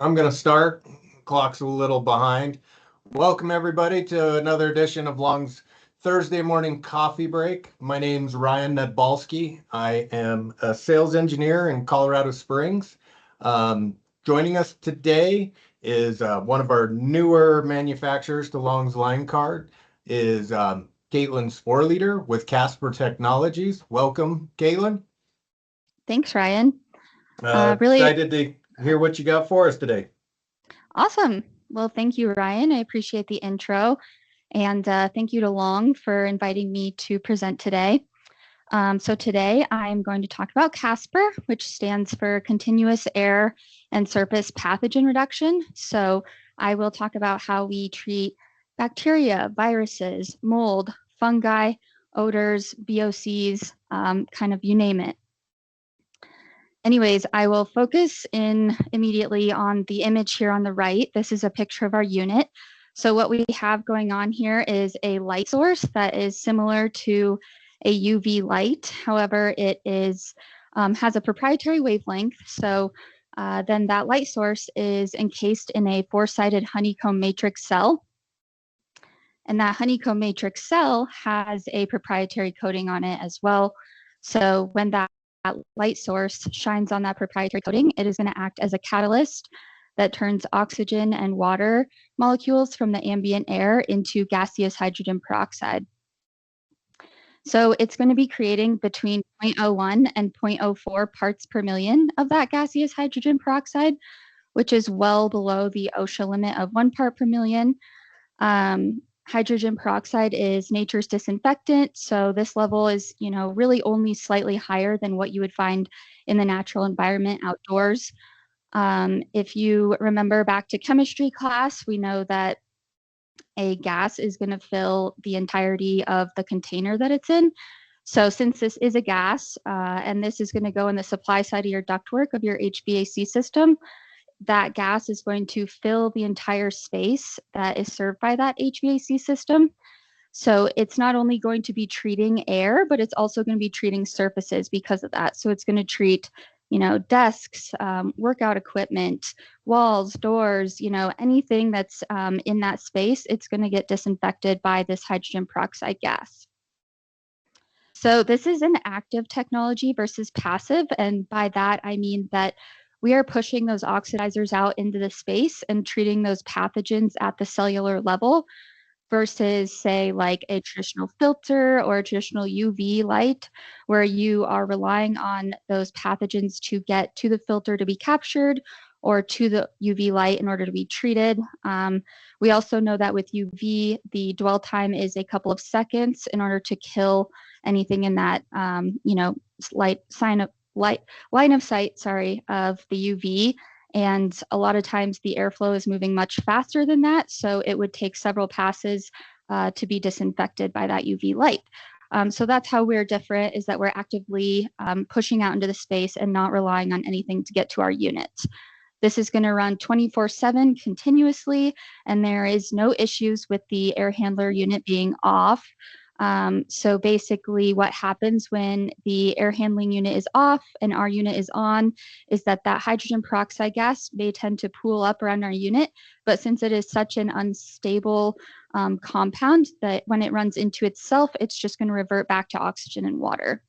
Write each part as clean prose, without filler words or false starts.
I'm going to start. Clock's a little behind. Welcome, everybody, to another edition of Long's Thursday morning coffee break. My name's Ryan Nedbalski. I am a sales engineer in Colorado Springs. Joining us today is one of our newer manufacturers to Long's line card is Caitlin Sporleader with CASPR Technologies. Welcome, Caitlin. Thanks, Ryan. Really excited to hear what you got for us today. Awesome. Well, thank you, Ryan. I appreciate the intro. And thank you to Long for inviting me to present today. So today I'm going to talk about CASPR, which stands for Continuous Air and Surface Pathogen Reduction. So I will talk about how we treat bacteria, viruses, mold, fungi, odors, VOCs, kind of you name it. Anyways, I will focus in immediately on the image here on the right. This is a picture of our unit. So what we have going on here is a light source that is similar to a UV light. However, it is has a proprietary wavelength. So then that light source is encased in a four-sided honeycomb matrix cell. And that honeycomb matrix cell has a proprietary coating on it as well. So when that light source shines on that proprietary coating, it is going to act as a catalyst that turns oxygen and water molecules from the ambient air into gaseous hydrogen peroxide. So it's going to be creating between 0.01 and 0.04 parts per million of that gaseous hydrogen peroxide, which is well below the OSHA limit of 1 part per million. Hydrogen peroxide is nature's disinfectant, so this level is, really only slightly higher than what you would find in the natural environment outdoors. If you remember back to chemistry class, we know that a gas is going to fill the entirety of the container that it's in. So since this is a gas, and this is going to go in the supply side of your ductwork of your HVAC system, that gas is going to fill the entire space that is served by that HVAC system. So it's not only going to be treating air, but it's also going to be treating surfaces because of that. So it's going to treat, desks, workout equipment, walls, doors, anything that's in that space, it's going to get disinfected by this hydrogen peroxide gas. So this is an active technology versus passive. And by that, I mean that we are pushing those oxidizers out into the space and treating those pathogens at the cellular level versus, say, like a traditional filter or a traditional UV light, where you are relying on those pathogens to get to the filter to be captured or to the UV light in order to be treated. We also know that with UV, the dwell time is a couple of seconds in order to kill anything in that, line of sight, of the UV. And a lot of times the airflow is moving much faster than that. So it would take several passes to be disinfected by that UV light. So that's how we're different, is that we're actively pushing out into the space and not relying on anything to get to our unit. This is going to run 24/7 continuously, and there is no issues with the air handler unit being off. So basically what happens when the air handling unit is off and our unit is on is that hydrogen peroxide gas may tend to pool up around our unit, but since it is such an unstable compound that when it runs into itself, it's just going to revert back to oxygen and water.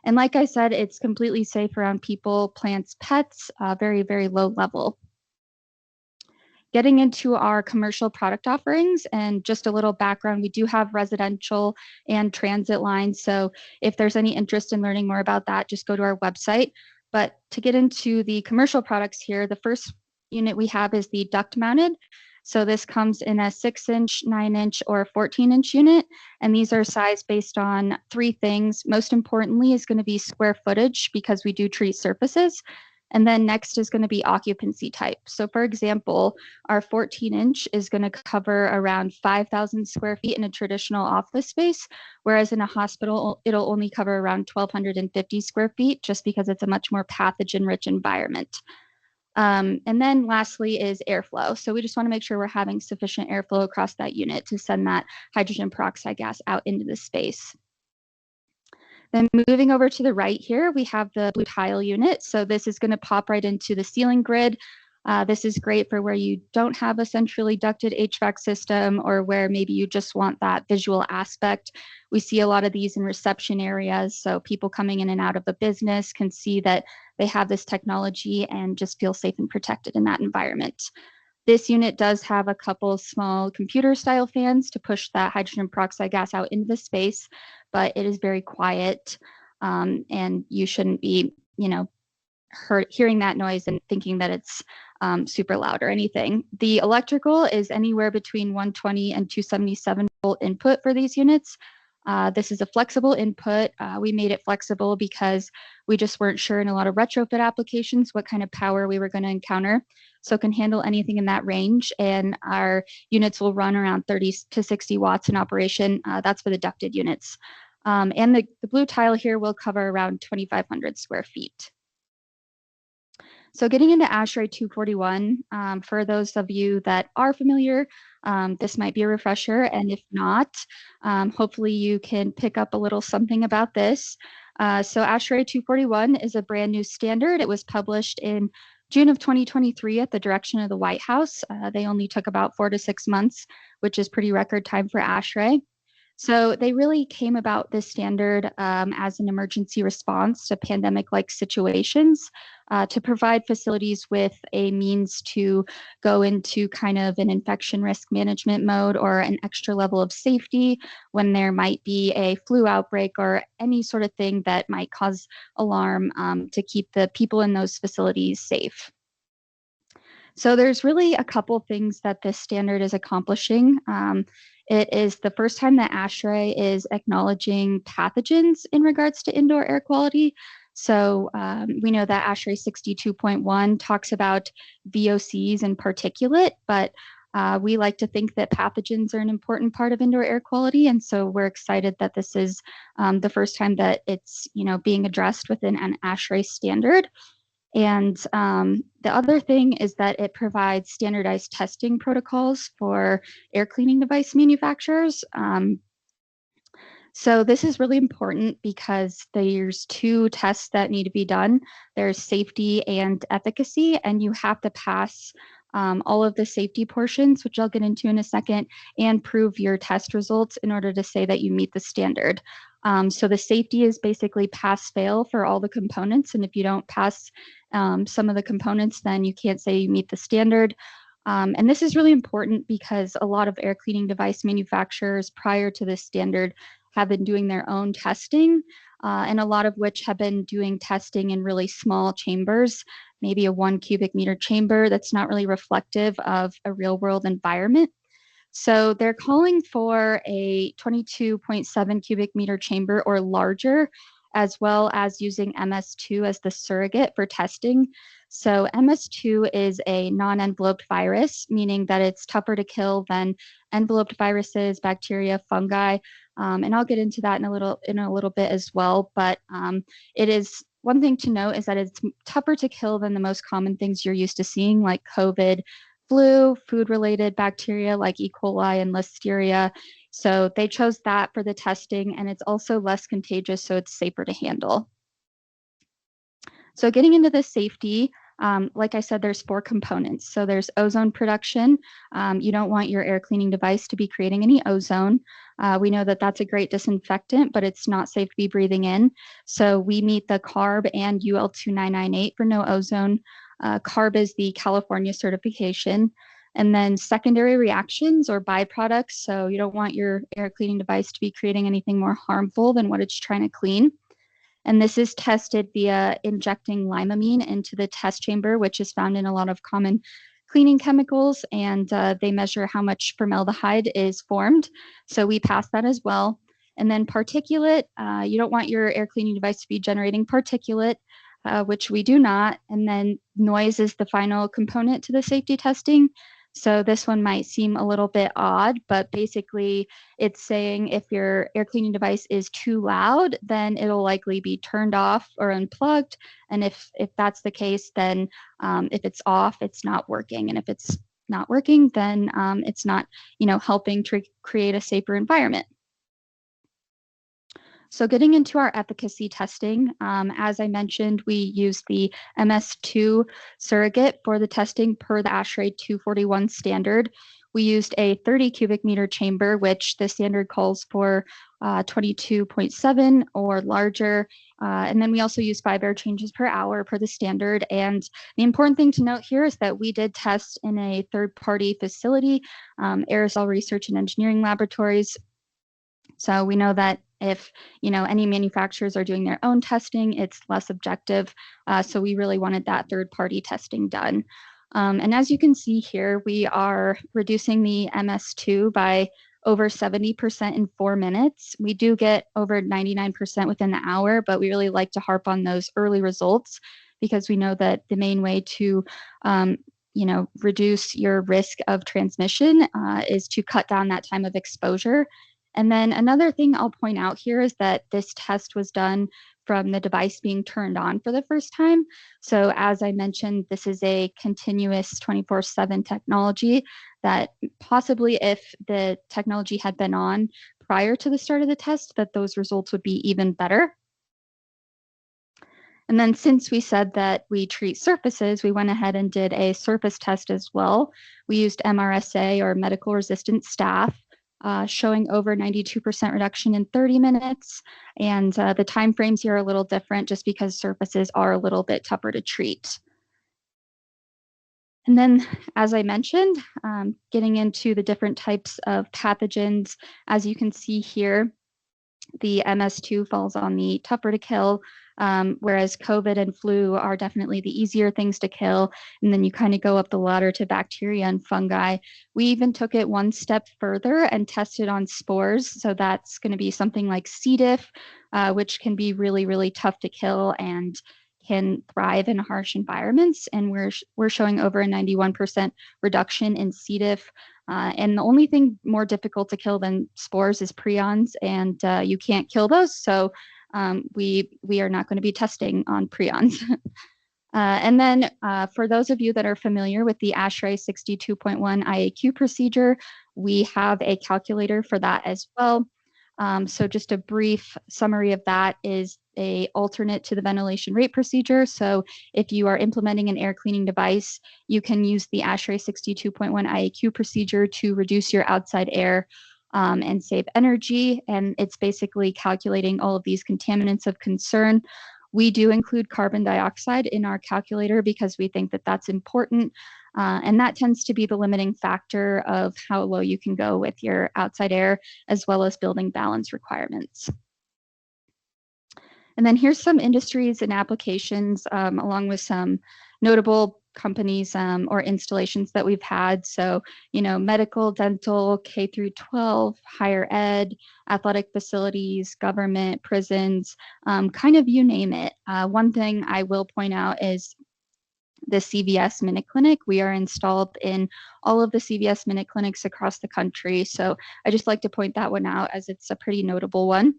And like I said, it's completely safe around people, plants, pets, very, very low level. Getting into our commercial product offerings and just a little background, we do have residential and transit lines. So if there's any interest in learning more about that, just go to our website. But to get into the commercial products here, the first unit we have is the duct mounted. So this comes in a 6-inch, 9-inch, or 14-inch unit. And these are sized based on three things. Most importantly is going to be square footage, because we do treat surfaces. And then next is going to be occupancy type. So for example, our 14-inch is going to cover around 5,000 square feet in a traditional office space, whereas in a hospital, it'll only cover around 1,250 square feet, just because it's a much more pathogen-rich environment. And then lastly is airflow. So we just want to make sure we're having sufficient airflow across that unit to send that hydrogen peroxide gas out into the space. Then moving over to the right here, we have the blue tile unit. So this is going to pop right into the ceiling grid. This is great for where you don't have a centrally ducted HVAC system or where maybe you just want that visual aspect. We see a lot of these in reception areas, so people coming in and out of a business can see that they have this technology and just feel safe and protected in that environment. This unit does have a couple small computer style fans to push that hydrogen peroxide gas out into the space, but it is very quiet, and you shouldn't be, hearing that noise and thinking that it's super loud or anything. The electrical is anywhere between 120 and 277 volt input for these units. This is a flexible input. We made it flexible because we just weren't sure in a lot of retrofit applications what kind of power we were going to encounter. So it can handle anything in that range. And our units will run around 30 to 60 watts in operation. That's for the ducted units. And the blue tile here will cover around 2,500 square feet. So getting into ASHRAE 241, for those of you that are familiar, this might be a refresher, and if not, hopefully you can pick up a little something about this. So ASHRAE 241 is a brand new standard. It was published in June of 2023 at the direction of the White House. They only took about 4 to 6 months, which is pretty record time for ASHRAE. So they really came about this standard as an emergency response to pandemic-like situations to provide facilities with a means to go into kind of an infection risk management mode or an extra level of safety when there might be a flu outbreak or any sort of thing that might cause alarm to keep the people in those facilities safe. So there's really a couple things that this standard is accomplishing. It is the first time that ASHRAE is acknowledging pathogens in regards to indoor air quality. So we know that ASHRAE 62.1 talks about VOCs and particulate, but we like to think that pathogens are an important part of indoor air quality. And so we're excited that this is the first time that it's being addressed within an ASHRAE standard. And the other thing is that it provides standardized testing protocols for air cleaning device manufacturers. So this is really important because there's 2 tests that need to be done. There's safety and efficacy, and you have to pass all of the safety portions, which I'll get into in a second, and prove your test results in order to say that you meet the standard. So the safety is basically pass-fail for all the components, and if you don't pass some of the components, then you can't say you meet the standard. And this is really important because a lot of air cleaning device manufacturers prior to this standard have been doing their own testing, and a lot of which have been doing testing in really small chambers, maybe a 1 cubic meter chamber that's not really reflective of a real world environment. So they're calling for a 22.7 cubic meter chamber or larger, as well as using MS2 as the surrogate for testing. So MS2 is a non-enveloped virus, meaning that it's tougher to kill than enveloped viruses, bacteria, fungi, and I'll get into that in a little bit as well. But it is one thing to note is that it's tougher to kill than the most common things you're used to seeing, like COVID, flu, food-related bacteria like E. coli and Listeria. So they chose that for the testing, and it's also less contagious, so it's safer to handle. So getting into the safety, like I said, there's 4 components. So there's ozone production. You don't want your air cleaning device to be creating any ozone. We know that that's a great disinfectant, but it's not safe to be breathing in. So we meet the CARB and UL 2998 for no ozone. CARB is the California certification. And then secondary reactions or byproducts. So you don't want your air cleaning device to be creating anything more harmful than what it's trying to clean. And this is tested via injecting limonene into the test chamber, which is found in a lot of common cleaning chemicals, and they measure how much formaldehyde is formed. So we pass that as well. And then particulate, you don't want your air cleaning device to be generating particulate, which we do not. And then noise is the final component to the safety testing. So this one might seem a little bit odd, but basically it's saying if your air cleaning device is too loud, then it'll likely be turned off or unplugged. And if that's the case, then if it's off, it's not working. And if it's not working, then it's not, helping to create a safer environment. So getting into our efficacy testing, as I mentioned, we used the MS2 surrogate for the testing per the ASHRAE 241 standard. We used a 30 cubic meter chamber, which the standard calls for 22.7 or larger. And then we also use 5 air changes per hour per the standard. And the important thing to note here is that we did test in a third-party facility, Aerosol Research and Engineering Laboratories. So we know that if any manufacturers are doing their own testing, it's less objective. So we really wanted that third-party testing done. And as you can see here, we are reducing the MS2 by over 70% in 4 minutes. We do get over 99% within the hour, but we really like to harp on those early results because we know that the main way to reduce your risk of transmission is to cut down that time of exposure. And then another thing I'll point out here is that this test was done from the device being turned on for the first time. So as I mentioned, this is a continuous 24/7 technology that possibly if the technology had been on prior to the start of the test, that those results would be even better. And then since we said that we treat surfaces, we went ahead and did a surface test as well. We used MRSA or medical resistant staph. Showing over 92% reduction in 30 minutes. And the time frames here are a little different just because surfaces are a little bit tougher to treat. And then, as I mentioned, getting into the different types of pathogens, as you can see here, the MS2 falls on the tougher to kill, whereas COVID and flu are definitely the easier things to kill. And then you kind of go up the ladder to bacteria and fungi. We even took it one step further and tested on spores. So that's going to be something like C. diff, which can be really, really tough to kill and can thrive in harsh environments. And we're showing over a 91% reduction in C. diff. And the only thing more difficult to kill than spores is prions, and you can't kill those. So we are not going to be testing on prions. And then for those of you that are familiar with the ASHRAE 62.1 IAQ procedure, we have a calculator for that as well. So just a brief summary of that is a alternate to the ventilation rate procedure. So if you are implementing an air cleaning device, you can use the ASHRAE 62.1 IAQ procedure to reduce your outside air and save energy. And it's basically calculating all of these contaminants of concern. We do include carbon dioxide in our calculator because we think that that's important. And that tends to be the limiting factor of how low you can go with your outside air, as well as building balance requirements. And then here's some industries and applications along with some notable companies or installations that we've had. So, medical, dental, K through 12, higher ed, athletic facilities, government, prisons, kind of you name it. One thing I will point out is the CVS Minute Clinic. We are installed in all of the CVS Minute Clinics across the country. So I just like to point that one out as it's a pretty notable one.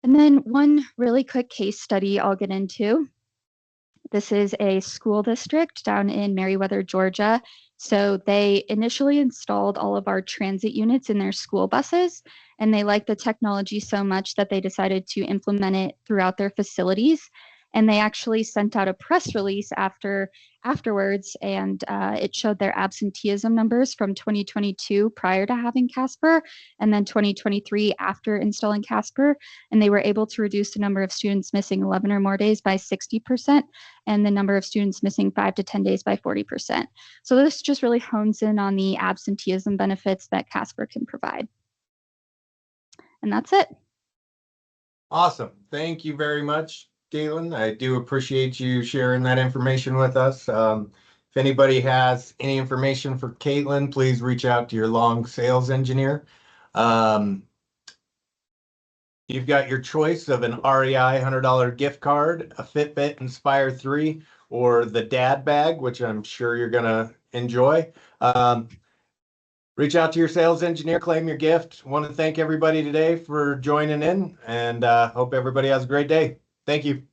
And then one really quick case study I'll get into. This is a school district down in Meriwether, Georgia. So they initially installed all of our transit units in their school buses, and they liked the technology so much that they decided to implement it throughout their facilities. And they actually sent out a press release afterwards, and it showed their absenteeism numbers from 2022 prior to having CASPR, and then 2023 after installing CASPR. And they were able to reduce the number of students missing 11 or more days by 60%, and the number of students missing 5 to 10 days by 40%. So this just really hones in on the absenteeism benefits that CASPR can provide. And that's it. Awesome. Thank you very much, Caitlin. I do appreciate you sharing that information with us. If anybody has any information for Caitlin, please reach out to your Long sales engineer. You've got your choice of an REI $100 gift card, a Fitbit Inspire 3, or the dad bag, which I'm sure you're going to enjoy. Reach out to your sales engineer, claim your gift. Want to thank everybody today for joining in, and hope everybody has a great day. Thank you.